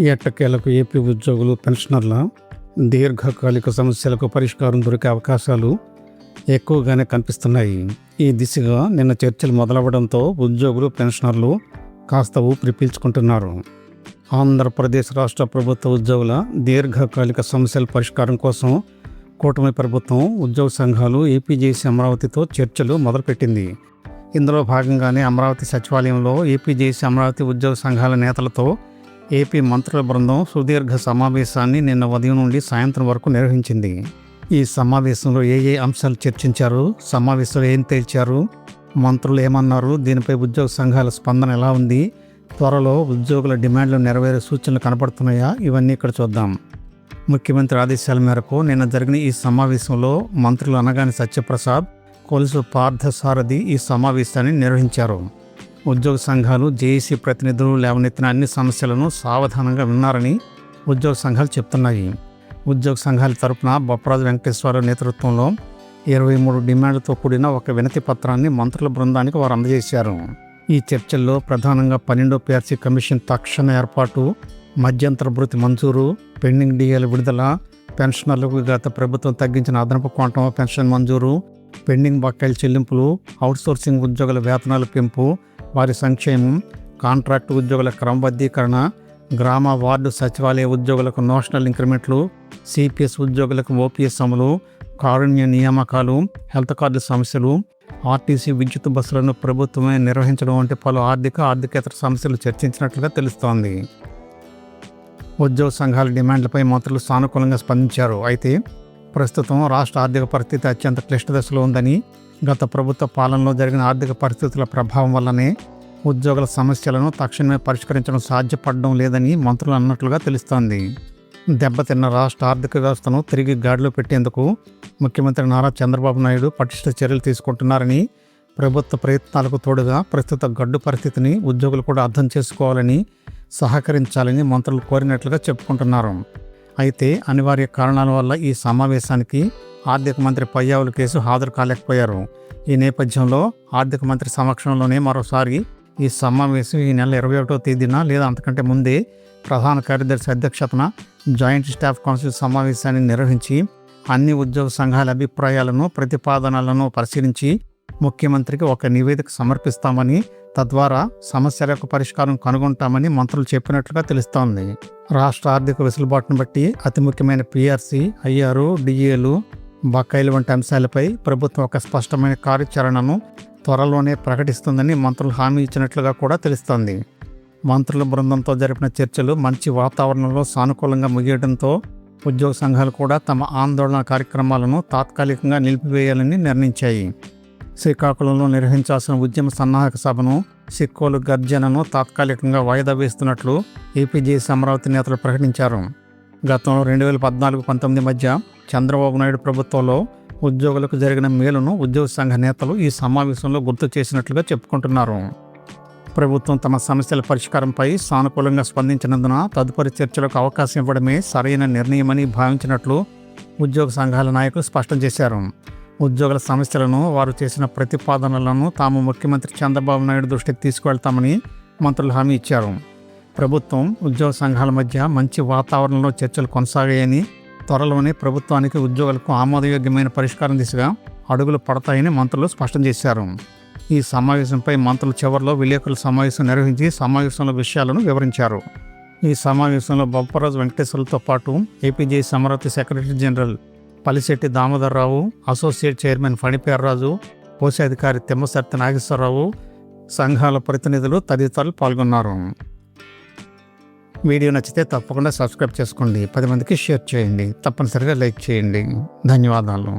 ఎట్టకేలకు ఏపీ ఉద్యోగులు, పెన్షనర్ల దీర్ఘకాలిక సమస్యలకు పరిష్కారం దొరికే అవకాశాలు ఎక్కువగానే కనిపిస్తున్నాయి. ఈ దిశగా నిన్న చర్చలు మొదలవడంతో ఉద్యోగులు, పెన్షనర్లు కాస్త ఊపిరి పీల్చుకుంటున్నారు. ఆంధ్రప్రదేశ్ రాష్ట్ర ప్రభుత్వ ఉద్యోగుల దీర్ఘకాలిక సమస్యల పరిష్కారం కోసం కూటమి ప్రభుత్వం, ఉద్యోగ సంఘాలు ఏపీజేసీ అమరావతితో చర్చలు మొదలుపెట్టింది. ఇందులో భాగంగానే అమరావతి సచివాలయంలో ఏపీజేసీ అమరావతి ఉద్యోగ సంఘాల నేతలతో ఏపీ మంత్రుల బృందం సుదీర్ఘ సమావేశాన్ని నిన్న ఉదయం నుండి సాయంత్రం వరకు నిర్వహించింది. ఈ సమావేశంలో ఏ అంశాలు చర్చించారు, సమావేశంలో ఏం తేల్చారు, మంత్రులు ఏమన్నారు, దీనిపై ఉద్యోగ సంఘాల స్పందన ఎలా ఉంది, త్వరలో ఉద్యోగుల డిమాండ్లు నెరవేరే సూచనలు కనపడుతున్నాయా, ఇవన్నీ ఇక్కడ చూద్దాం. ముఖ్యమంత్రి ఆదేశాల మేరకు నిన్న జరిగిన ఈ సమావేశంలో మంత్రులు అనగాని సత్యప్రసాద్, కొలుసు పార్థసారథి ఈ సమావేశాన్ని నిర్వహించారు. ఉద్యోగ సంఘాలు, జేఏసీ ప్రతినిధులు లేవనెత్తిన అన్ని సమస్యలను సావధానంగా విన్నారని ఉద్యోగ సంఘాలు చెప్తున్నాయి. ఉద్యోగ సంఘాల తరపున బొప్పరాజు వెంకటేశ్వరరావు నేతృత్వంలో 23 డిమాండ్లతో కూడిన ఒక వినతి పత్రాన్ని మంత్రుల బృందానికి వారు అందజేశారు. ఈ చర్చల్లో ప్రధానంగా 12వ PRC కమిషన్ తక్షణ ఏర్పాటు, మధ్యంతర భృతి మంజూరు, పెండింగ్ డిఏల విడుదల, పెన్షనర్లకు గత ప్రభుత్వం తగ్గించిన అదనపు క్వాంటం పెన్షన్ మంజూరు, పెండింగ్ బకాయిల చెల్లింపులు, అవుట్సోర్సింగ్ ఉద్యోగుల వేతనాల పెంపు, వారి సంక్షేమం, కాంట్రాక్టు ఉద్యోగుల క్రమబద్ధీకరణ, గ్రామ వార్డు సచివాలయ ఉద్యోగులకు నోషనల్ ఇంక్రిమెంట్లు, సిపిఎస్ ఉద్యోగులకు ఓపీఎస్ అమలు, కారుణ్య నియామకాలు, హెల్త్ కార్డు సమస్యలు, ఆర్టీసీ విద్యుత్ బస్సులను ప్రభుత్వమే నిర్వహించడం వంటి పలు ఆర్థికేతర సమస్యలు చర్చించినట్లుగా తెలుస్తోంది. ఉద్యోగ సంఘాల డిమాండ్లపై మంత్రులు సానుకూలంగా స్పందించారు. అయితే ప్రస్తుతం రాష్ట్ర ఆర్థిక పరిస్థితి అత్యంత క్లిష్ట దశలో ఉందని, గత ప్రభుత్వ పాలనలో జరిగిన ఆర్థిక పరిస్థితుల ప్రభావం వల్లనే ఉద్యోగుల సమస్యలను తక్షణమే పరిష్కరించడం సాధ్యపడడం లేదని మంత్రులు అన్నట్లుగా తెలుస్తోంది. దెబ్బతిన్న రాష్ట్ర ఆర్థిక వ్యవస్థను తిరిగి గాడిలో పెట్టేందుకు ముఖ్యమంత్రి నారా చంద్రబాబు నాయుడు పటిష్ట చర్యలు తీసుకుంటున్నారని, ప్రభుత్వ ప్రయత్నాలకు తోడుగా ప్రస్తుత గడ్డు పరిస్థితిని ఉద్యోగులు కూడా అర్థం చేసుకోవాలని, సహకరించాలని మంత్రులు కోరినట్లుగా చెప్పుకుంటున్నారు. అయితే అనివార్య కారణాల వల్ల ఈ సమావేశానికి ఆర్థిక మంత్రి పయ్యావుల కేసు హాజరు కాలేకపోయారు. ఈ నేపథ్యంలో ఆర్థిక మంత్రి సమక్షంలోనే మరోసారి ఈ సమావేశం ఈ నెల 21వ తేదీన లేదా అంతకంటే ముందే ప్రధాన కార్యదర్శి అధ్యక్షతన జాయింట్ స్టాఫ్ కౌన్సిల్ సమావేశాన్ని నిర్వహించి అన్ని ఉద్యోగ సంఘాల అభిప్రాయాలను, ప్రతిపాదనలను పరిశీలించి ముఖ్యమంత్రికి ఒక నివేదిక సమర్పిస్తామని, తద్వారా సమస్యలకు పరిష్కారం కనుగొంటామని మంత్రులు చెప్పినట్లుగా తెలుస్తోంది. రాష్ట్ర ఆర్థిక వెసులుబాటును బట్టి అతి ముఖ్యమైన PRC, IR, DAలు, బకాయిలు వంటి అంశాలపై ప్రభుత్వం ఒక స్పష్టమైన కార్యాచరణను త్వరలోనే ప్రకటిస్తుందని మంత్రులు హామీ ఇచ్చినట్లుగా కూడా తెలుస్తోంది. మంత్రుల బృందంతో జరిపిన చర్చలు మంచి వాతావరణంలో సానుకూలంగా ముగియడంతో ఉద్యోగ సంఘాలు కూడా తమ ఆందోళన కార్యక్రమాలను తాత్కాలికంగా నిలిపివేయాలని నిర్ణయించాయి. శ్రీకాకుళంలో నిర్వహించాల్సిన ఉద్యమ సన్నాహక సభను, సిక్కోలు గర్జనను తాత్కాలికంగా వాయిదా వేస్తున్నట్లు ఏపీజేసీ అమరావతి నేతలు ప్రకటించారు. గతంలో 2014-19 మధ్య చంద్రబాబు నాయుడు ప్రభుత్వంలో ఉద్యోగులకు జరిగిన మేలును ఉద్యోగ సంఘ నేతలు ఈ సమావేశంలో గుర్తు చేసినట్లుగా చెప్పుకుంటున్నారు. ప్రభుత్వం తమ సమస్యల పరిష్కారంపై సానుకూలంగా స్పందించినందున తదుపరి చర్చలకు అవకాశం ఇవ్వడమే సరైన నిర్ణయమని భావించినట్లు ఉద్యోగ సంఘాల నాయకులు స్పష్టం చేశారు. ఉద్యోగుల సమస్యలను, వారు చేసిన ప్రతిపాదనలను తాము ముఖ్యమంత్రి చంద్రబాబు నాయుడు దృష్టికి తీసుకువెళ్తామని మంత్రులు హామీ ఇచ్చారు. ప్రభుత్వం, ఉద్యోగ సంఘాల మధ్య మంచి వాతావరణంలో చర్చలు కొనసాగాయని, త్వరలోనే ప్రభుత్వానికి ఉద్యోగులకు ఆమోదయోగ్యమైన పరిష్కారం దిశగా అడుగులు పడతాయని మంత్రులు స్పష్టం చేశారు. ఈ సమావేశంపై మంత్రులు చివరిలో విలేకరుల సమావేశం నిర్వహించి సమావేశంలో విషయాలను వివరించారు. ఈ సమావేశంలో బొప్పరాజు వెంకటేశ్వరరావుతో పాటు APJC Amaravati secretary general Palisetti Damodara Rao, associate chairman ఫణిపేర్రాజు, కోశాధికారి తిమ్మసర్తి నాగేశ్వరరావు, సంఘాల ప్రతినిధులు తదితరులు పాల్గొన్నారు. వీడియో నచ్చితే తప్పకుండా సబ్స్క్రైబ్ చేసుకోండి, 10 మందికి షేర్ చేయండి, తప్పనిసరిగా లైక్ చేయండి. ధన్యవాదాలు.